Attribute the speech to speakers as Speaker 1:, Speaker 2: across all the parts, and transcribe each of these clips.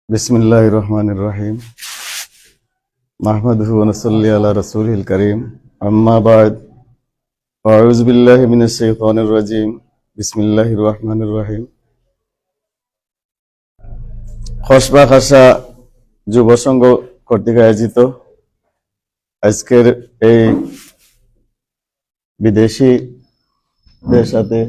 Speaker 1: बिस्मिल्लाहिर रहमानिर रहीम नहमदुहु व नसल्ली अला रसूलिल करीम अम्मा बाद अऊज़ु बिल्लाहि मिनश शैतानिर रजीम बिस्मिल्लाहिर रहमानिर रहीम খসবা খাসা যুব সংঘ কর্তৃক আয়োজিত আজকের এই বিদেশিদের সাথে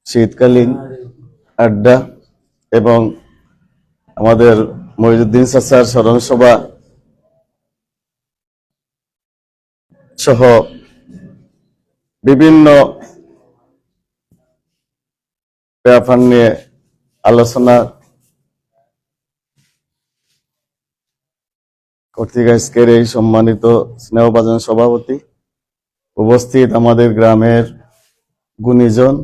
Speaker 1: শীতকালীন আড্ডা এবং আমাদের মহিউদ্দিন চাচার স্মরণ সভা সহ বিভিন্ন ব্যাপার নিয়ে আলোচনা কর্তৃক আজকের এই সম্মানিত স্নেহভাজন সভাপতি, উপস্থিত আমাদের গ্রামের গুণীজন,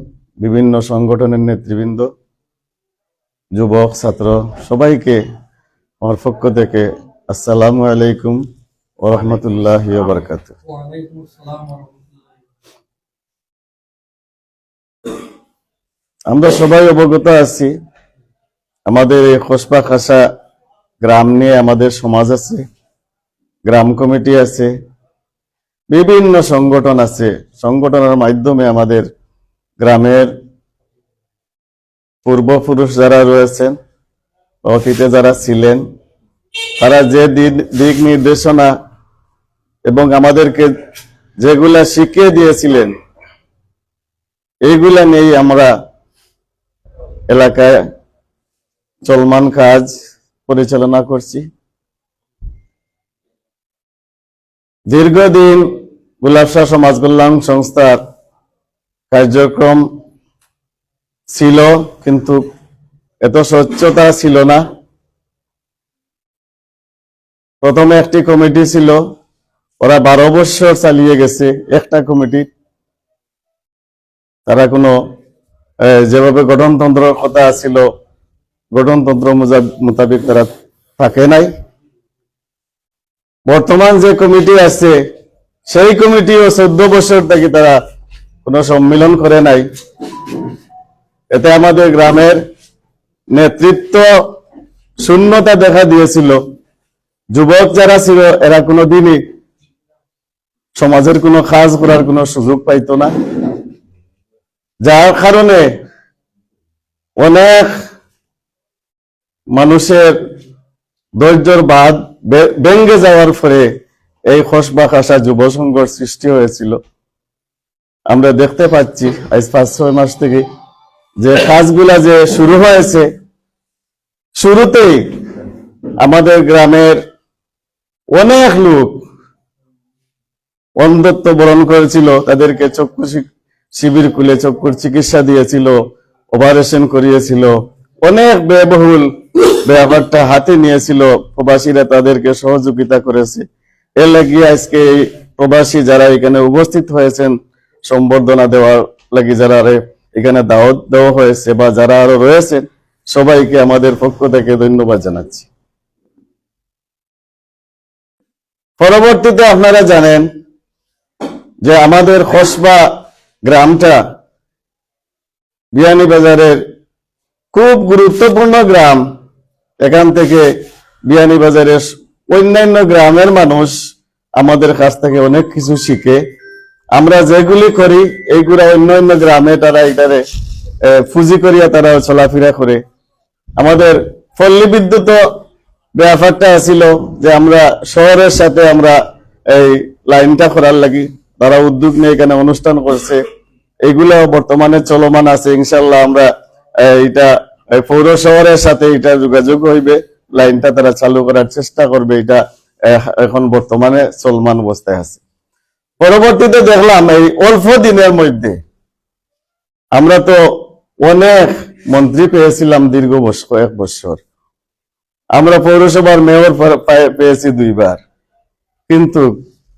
Speaker 1: বিভিন্ন সংগঠনের নেতৃবৃন্দ, যুবক, ছাত্র সবাইকে আমার পক্ষ থেকে আসসালামু আলাইকুম ওয়া রাহমাতুল্লাহি ওয়া বারাকাতুহু। আমরা সবাই অবগত আছি, আমাদের এই খসবা খাসা গ্রাম নিয়ে আমাদের সমাজ আছে, গ্রাম কমিটি আছে, বিভিন্ন সংগঠন আছে। সংগঠনের মাধ্যমে আমাদের গ্রামের পূর্বপুরুষ যারা রয়েছেন, অতীতে যারা ছিলেন, তারা যে দিক নির্দেশনা এবং আমাদেরকে যেগুলা শিখিয়ে দিয়েছিলেন, এইগুলা নিয়েই আমরা এলাকায় চলমান কাজ পরিচালনা করছি। দীর্ঘদিন গোলাপ শাহ সমাজ কল্যাণ সংস্থার কার্যক্রম ছিল, কিন্তু এত স্বচ্ছতা ছিল না। প্রথমে একটি কমিটি ছিল, ওরা 12 বছর চালিয়ে গেছে একটা কমিটি। তারা কোনো যেভাবে গঠনতন্ত্রের কথা ছিল, গঠনতন্ত্র মোতাবেক তারা থাকে নাই। বর্তমান যে কমিটি আছে, সেই কমিটিও 14 বছর থেকে তারা কোনো সম্মিলন করে নাই। এতে আমাদের গ্রামের নেতৃত্ব শূন্যতা দেখা দিয়েছিল। যুবক যারা ছিল, এরা কোনোদিনই সমাজের কোনো কাজ করার কোনো সুযোগ পাইত না, যার কারণে অনেক মানুষের ধৈর্যের বাঁধ ভেঙে যাওয়ার ফলে এই খসবা খাসা যুব সংঘর সৃষ্টি হয়েছিল। আমরা দেখতে পাচ্ছি আজ 5-6 মাস থেকে যে কাজগুলা যে শুরু হয়েছে, শুরুতেই আমাদের গ্রামের অনেক লোক অন্ধত্ব বরণ করেছিল, তাদেরকে চক্ষু শিবির খুলে চক্ষুর চিকিৎসা দিয়েছিল, অপারেশন করিয়েছিল, অনেক ব্যয়বহুল ব্যাপারটা হাতে নিয়েছিল। প্রবাসীরা তাদেরকে সহযোগিতা করেছে। এর লাগি আজকে এই প্রবাসী যারা এখানে উপস্থিত হয়েছেন, সম্বর্ধনা দেওয়ার লাগি যারা এখানে দাওয়াত দেওয়া হয়েছে বা যারা আরো রয়েছেন, সবাইকে আমাদের পক্ষ থেকে ধন্যবাদ জানাচ্ছি। পরবর্তীতে আপনারা জানেন যে আমাদের খসবা গ্রামটা বিয়ানীবাজারের খুব গুরুত্বপূর্ণ গ্রাম। এখান থেকে বিয়ানীবাজারের অন্যান্য গ্রামের মানুষ আমাদের কাছ থেকে অনেক কিছু শিখে। আমরা যেগুলি করি এইগুলা অন্যান্য গ্রামে তারা এটারে পুঁজি করিয়া তারা চলাফেরা করে। আমাদের পল্লী বিদ্যুৎ ব্যাপারটা ছিল যে আমরা শহরের সাথে আমরা এই লাইনটা করার লাগি তারা উদ্যোগ নিয়ে এখানে অনুষ্ঠান করছে। এইগুলো বর্তমানে চলমান আছে। ইনশাল্লাহ আমরা এটা পৌর শহরের সাথে এটা যোগাযোগ হইবে, লাইনটা তারা চালু করার চেষ্টা করবে। এটা এখন বর্তমানে চলমান অবস্থায় আছে। পরবর্তীতে দেখলাম এই অল্প দিনের মধ্যে আমরা তো অনেক মন্ত্রী পেয়েছিলাম, দীর্ঘ কয়েক বছর। আমরা পৌরসভার মেয়র পেয়েছি 2 বার, কিন্তু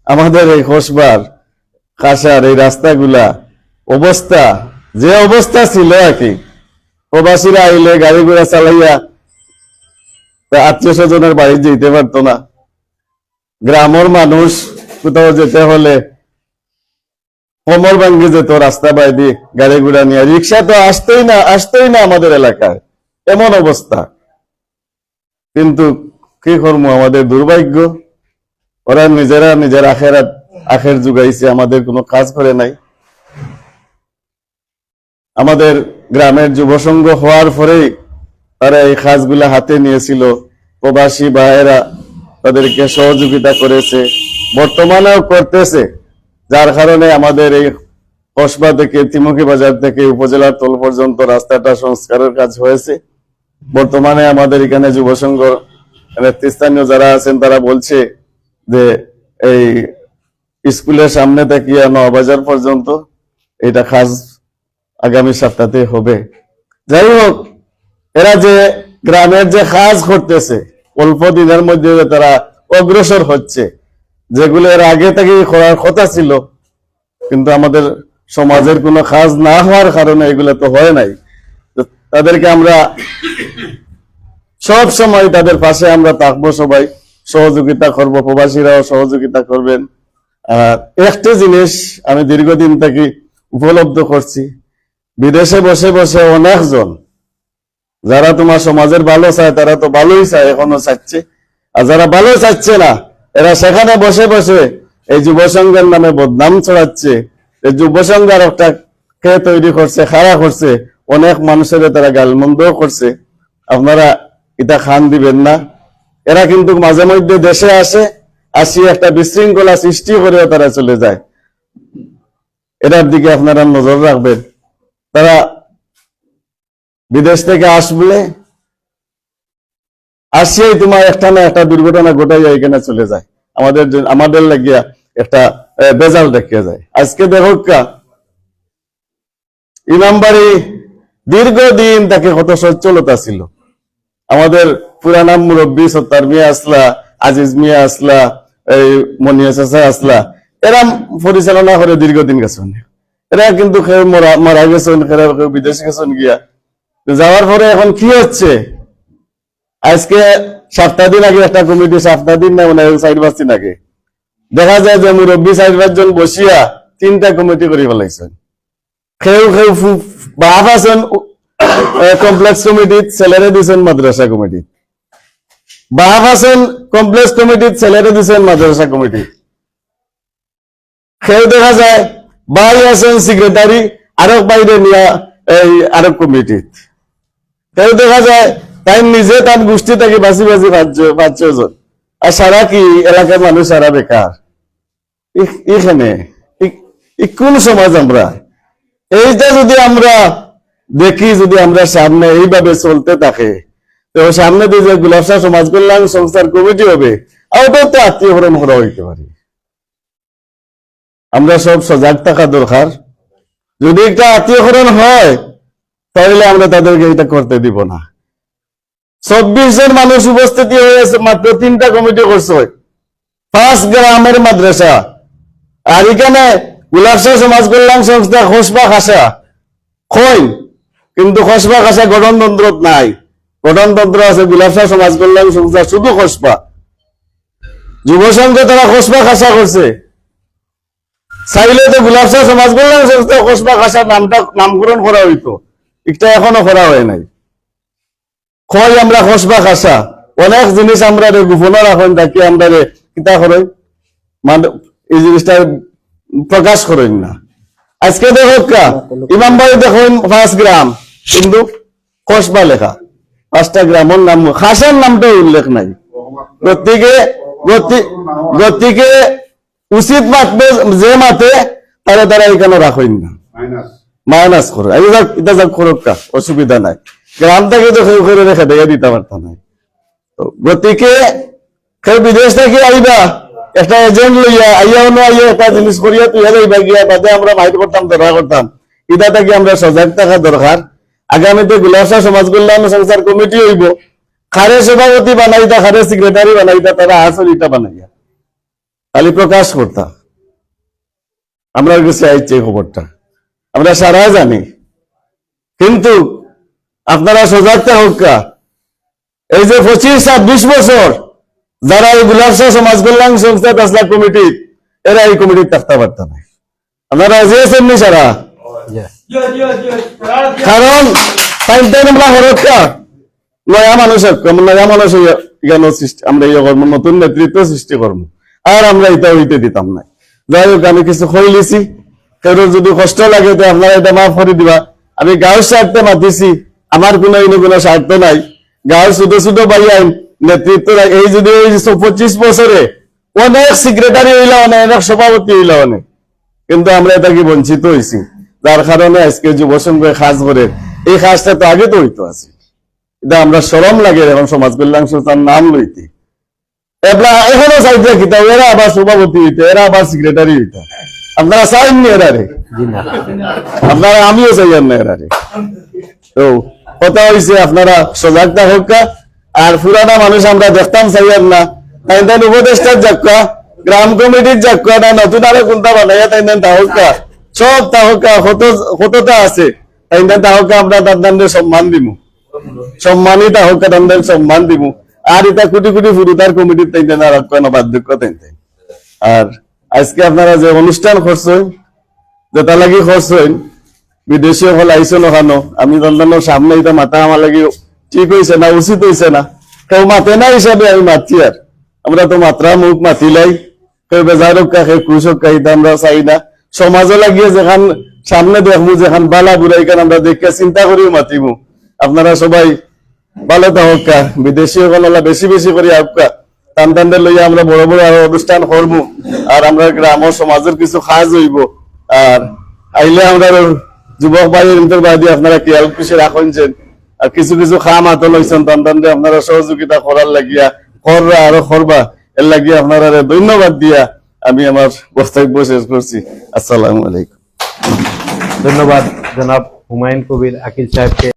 Speaker 1: আমাদের এই খসবার খাসার এই রাস্তাগুলা অবস্থা যে অবস্থা ছিল আর কি, প্রবাসীরা আইলে গাড়ি ঘোড়া চালাইয়া আত্মীয় স্বজনের বাড়ি যেতে পারতো না। গ্রামের মানুষ কোথাও যেতে হলে কোমর ভাঙ্গে যেত রাস্তা বাইরে গাড়ি ঘোড়া নিয়ে। রিক্সা তো আসতোই না আমাদের এলাকায়, এমন অবস্থা। কিন্তু কি করবো, আমাদের দুর্ভাগ্য, ওরা নিজের আখের যুগাইছে, আমাদের কোনো কাজ করে নাই। আমাদের গ্রামের যুব সংঘ হওয়ার পরেই তারা এই কাজগুলা হাতে নিয়েছিল, প্রবাসী ভাইয়েরা তাদেরকে সহযোগিতা করেছে, বর্তমানেও করতেছে, যার কারণে আমাদের এই কসবা থেকে তিমুখী বাজার থেকে উপজেলার তল পর্যন্ত রাস্তাটা সংস্কারের কাজ হয়েছে। বর্তমানে আমাদের এখানে যুব সংঘ নেতৃস্থানীয় যারা আছেন তারা বলছে যে এই স্কুলের সামনে থেকে নবাজার পর্যন্ত এটা কাজ আগামী সপ্তাহে হবে। যাই হোক, এরা যে গ্রামের যে কাজ করতেছে অল্প দিনের মধ্যে তারা অগ্রসর হচ্ছে, যেগুলো এর আগে থেকে করার কথা ছিল, কিন্তু আমাদের সমাজের কোনো কাজ না হওয়ার কারণে এগুলো তো হয় নাই। তাদেরকে আমরা সব সময় তাদের পাশে আমরা থাকবো, সবাই সহযোগিতা করব, প্রবাসীরাও সহযোগিতা করবেন। আর একটা জিনিস আমি দীর্ঘদিন থেকে উপলব্ধ করছি, বিদেশে বসে বসে অনেকজন যারা তোমার সমাজের ভালো চায় তারা তো ভালোই চায়, এখনো চাচ্ছে, আর যারা ভালো চাচ্ছে না এরা সেখানে বসে বসে এই যুব সংঘের নামে বদনাম ছড়াচ্ছে। এই যুব সংঘের একটা কে তৈরি করছে, খাড়া করছে, অনেক মানুষের তারা গালমন্দও করছে। আপনারা এটা খান দিবেন না। এরা কিন্তু মাঝে মধ্যে দেশে আসি একটা বিশৃঙ্খলা সৃষ্টি করে তারা চলে যায়। এটার দিকে আপনারা নজর রাখবেন। তারা বিদেশ থেকে আসলে আসিয়াই তোমার একটা না একটা দুর্ঘটনা ঘটাইয়া এখানে চলে যায়, আমাদের লাগিয়া একটা বেজাল দেখিয়া যায়। আজকে দেখো ইমামবাড়ি দীর্ঘদিন তাকে কত সচ্ছলতা ছিল। আমাদের পুরানা মুরব্বী সত্তার মিয়া আসলা, আজিজ মিয়া আসলা, এই মনিয়া চাচা আসলা, এরা পরিচালনা করে দীর্ঘদিন গেছেন। এরা কিন্তু মারা গেছেন, কেউ বিদেশে গেছেন গিয়া। যাওয়ার পরে এখন কি হচ্ছে, আজকে 7 দিন আগে একটা কমিটি, 7 দিন না মানে 4-5 দিন আগে দেখা যায় যে মুরব্বী 4-5 জন বসিয়া 3টা কমিটি করে ফেলাইছেন। কেউ বাপ আছেন কমপ্লেক্স কমিটিত, ছেলেরে দিচ্ছেন মাদ্রাসা কমিটি। বাপ আছেন কমপ্লেক্স কমিটিত, ছেলেরে দিচ্ছেন মাদ্রাসা কমিটি। কেউ দেখা যায় ভাই আছেন সেক্রেটারি, আরেক বাইরে নিয়ে এই আরেক কমিটিত। কেউ দেখা যায় তাই নিজে তার গোষ্ঠী থেকে বাঁচি 5-6 জন, আর সারা কি এলাকার মানুষ সারা বেকার। এখানে কোন সমাজ আমরা? এইটা যদি আমরা দেখি, যদি আমরা সামনে এইভাবে চলতে থাকে, তো সামনে দিয়ে যে গুলাবশাহ সমাজ কল্যাণ সংস্থার কমিটি হবে, ওটাও তো আত্মীয়করণ করা হইতে পারে। আমরা সব সজাগ থাকা দরকার। যদি একটা আত্মীয়করণ হয় তাহলে আমরা তাদেরকে এটা করতে দিব না। 24 জন মানুষ উপস্থিতি হয়েছে, মাত্র 3টা কমিটি করছে, 5 গ্রামের মাদ্রাসা। আর এখানে গুলাবশাহ সমাজ কল্যাণ সংস্থা খসবা খাসা কই, কিন্তু খসবা খাসা গঠনতন্ত্র নাই। গঠনতন্ত্র আছে গুলাবশাহ সমাজ কল্যাণ সংস্থা শুধু খসবা। যুব সংঘ তারা খসবা খাসা করছে, চাইলে তো গুলাবশাহ সমাজ কল্যাণ সংস্থা খসবা খাসা নামকরণ করা হইতো, এটা এখনো করা হয় নাই। কই আমরা খসবা খাসা, অনেক জিনিস আমরা গোপন রাখেন, তাকে আমরা কিতা করেন এই জিনিসটা প্রকাশ করেন না। আজকে দেখো ইমামবাড়ি দেখুন 5 গ্রাম, কিন্তু খসবা লেখা 5টা গ্রামের নাম, খাসার নামটা উল্লেখ নাই। গতিকে উচিত মাতবে যে মাতে তারা এখানে রাখেন না, মাইনাস করে। এটা যাক করুক, অসুবিধা নাই। গ্রাম থেকে তো কেউ করে রেখে দিয়ে দিতে পারত না। গতিকে কেউ বিদেশ থেকে আইবা একটা এজেন্ট লইয়া আইয়াও না আইয়া একটা জিনিস করিয়া তুই যাইবা গিয়া, বাদে আমরা মাইট করতাম, ধরা করতাম। এটা থেকে আমরা সজাগ থাকা দরকার। আগামীতে গুলাবশাহ সমাজ কল্যাণ সংস্থার কমিটি হইব, খারে সভাপতি বানাইতা, খারে সেক্রেটারি বানাইতা, তারা আসল ইটা বানাইয়া খালি প্রকাশ করতা। আমরা কাছে আইছে খবরটা, আমরা সারা জানি, কিন্তু আপনারা সজাগ থাকা। এই যে 25-26 বছর যারা এই গুলাবশাহ সমাজ কল্যাণ সংস্থা তাসলা কমিটি, এরা এই কমিটি থাকতে পারত না। আপনারা এসেছেন নি সারা, কারণ আমরা হরকা নয়া মানুষ নয়া মানুষ এখানে আমরা ইয়ে করবো, নতুন নেতৃত্ব সৃষ্টি করবো, আর আমরা এটা হইতে দিতাম না। যাই হোক, আমি কিছু কইলিছি, কেউ যদি কষ্ট লাগে তো আপনারা এটা মাফ করে দিবা। আমি গাঁর স্বার্থে মাতিছি, আমার কোনো স্বার্থ নাই। গাঁর ছোট ছোট ভাই আইন নেতৃত্ব এই যদি এই 25 বছরে অনেক সেক্রেটারি হইলা, অনেক সভাপতি হইলা, অনেক, কিন্তু আমরা এটা কি বঞ্চিত হয়েছি, যার কারণে আজকে যুব সংঘে কাজ করে এই কাজটা তো আগে তো হইতো আছে। এটা আমরা শরম লাগে এখন সমাজ কল্যাণ সংস্থার নাম লইতে। এখনো চাইতে কিতা এরা আবার সভাপতি হইতে, এরা আবার সেক্রেটারি হইতে। আপনারা চাইননি এরারে? আপনারা আমিও চাইয়ান না এরারে। তো কথা হয়েছে আপনারা সজাগ থাকা, আর পুরানা মানুষ আমরা দেখতাম চাইয়ান না, তাই উপদেষ্টার যাক্কা, গ্রাম কমিটির যাক্কা, না নতুন আরো কোনটা বানাইয়া তাই তাহকা, সব তাহকা কতটা আছে, তাই তাহকা আমরা তাদের সম্মান দিব, সম্মানিত হোক তাদের সম্মান দিব। আর এটা কোটি কোটি ফুরুতার কমিটির তাই বার্ধক্য তাই। আর আজকে আপনারা যে অনুষ্ঠান করছেন, যেটা লাগি করছেন, বিদেশি হল আইসেন ওখানো, আমি তাদের সামনে এটা মাথা আমার লাগি ঠিক হয়েছে না, উচিত হয়েছে না, কেউ মাতে না হিসাবে আমি মাতছি। আর আমরা তো মাত্রা মুখ মাতিলাই, কেউ বেজার হোকা, কেউ খুশ হোকা, এটা আমরা চাই না। সমাজে লাগিয়ে যেখান সামনে দেখবো, যেখান বালা বুড়াই কান আমরা দেখে চিন্তা করিও মাতিমু। আপনারা সবাই ভালো থাকা, বিদেশি হলা বেশি বেশি করে আউকা, টানটানদের লইয়া আমরা বড় বড় আরো অনুষ্ঠান করবো, আর আমরা গ্রাম সমাজের কিছু কাজ হইব। আর আইলে আমরা যুবক ভাইয়ের বাদী আপনারা খেয়াল খুশি রাখছেন, আর কিছু কিছু খাম হাত লইছেন, টানটানদের আপনারা সহযোগিতা করার লাগিয়া কররা আরো করবা, এর লাগিয়ে আপনারা ধন্যবাদ দিয়া আমি আমার বক্তব্য শেষ করছি। আসসালামু আলাইকুম।
Speaker 2: ধন্যবাদ জনাব হুমায়ুন কবির আকিল সাহেবকে।